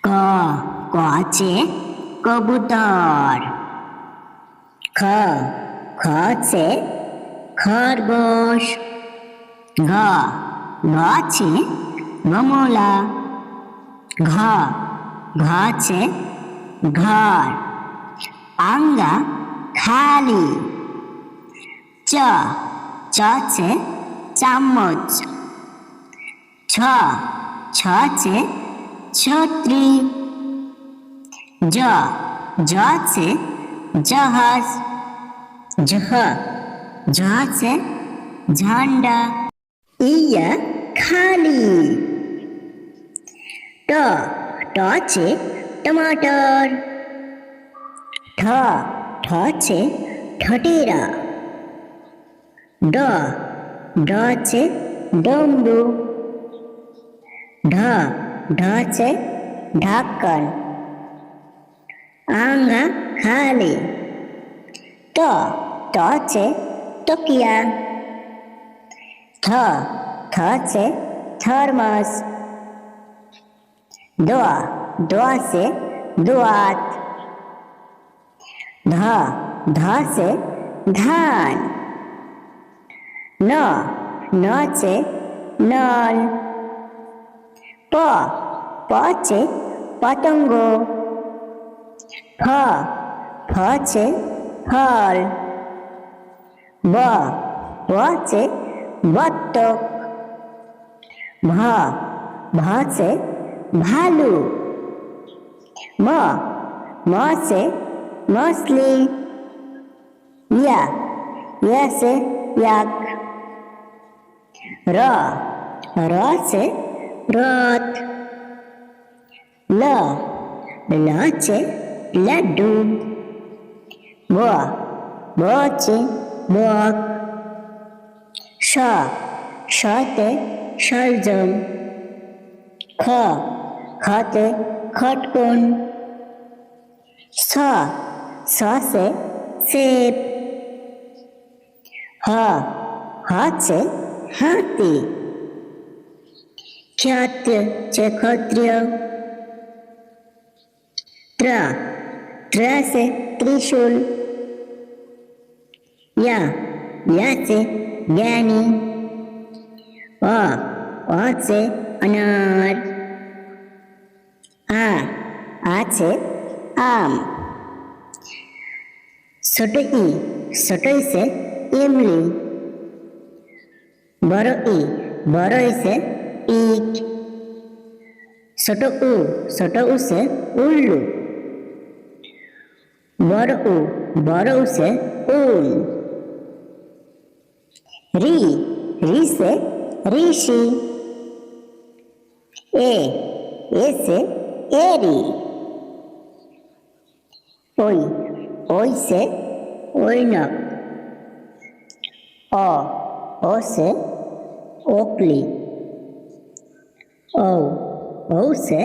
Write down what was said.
ক ক আছে কবুতর। খ খ আছে খরগোশ। ঘ ঘ আছে গমলা। ঘ ঘ আছে ঘর। আঙ্গা খালি। চ চ আছে চামচ। ছ ছ আছে ছত্রি। জ জ আছে জাহাজ। ঝ ঝ আছে ঝান্ডা। ইয়া খালি। ট ট আছে টমাটর। ঠ ঠ আছে ঠটেরা। ড ড আছে ডমরু। ঢ ঢ আছে ঢাকন। আঙ্গা খালি। ত ত আছে তকিয়া। থ থ আছে থর্মাস। দ দ আছে দোয়াত। ধ ধ আছে ধান। ন ন আছে নল। প প আছে পতঙ্গ। ফ ফ আছে ফল। ব ব আছে বত্তক। ভ ভ আছে ভালু। ম ম আছে মছলি। ইয়া ইয়া আছে ইয়াক। র র আছে রথ। ল ল আছে লাড্ডু। ব ব আছে বক। স সতে সরজন। খ খতে খটকন। স সে সেব। হ হচ্ছে হাতি। ক্ষত છે ক্ষত্রিয়। ત્ર ત્ર से त्रिशूल। या या से ज्ञानी। अ से अनार। आ से आम। छोटो ई से इमली। बड़ो ई से ईट। छोटो उ से उल्लू। बड़ो उ से ऊन। री से ऋषि। ए से एरी। ओई से ओइनक। ओ से ओकली। औ से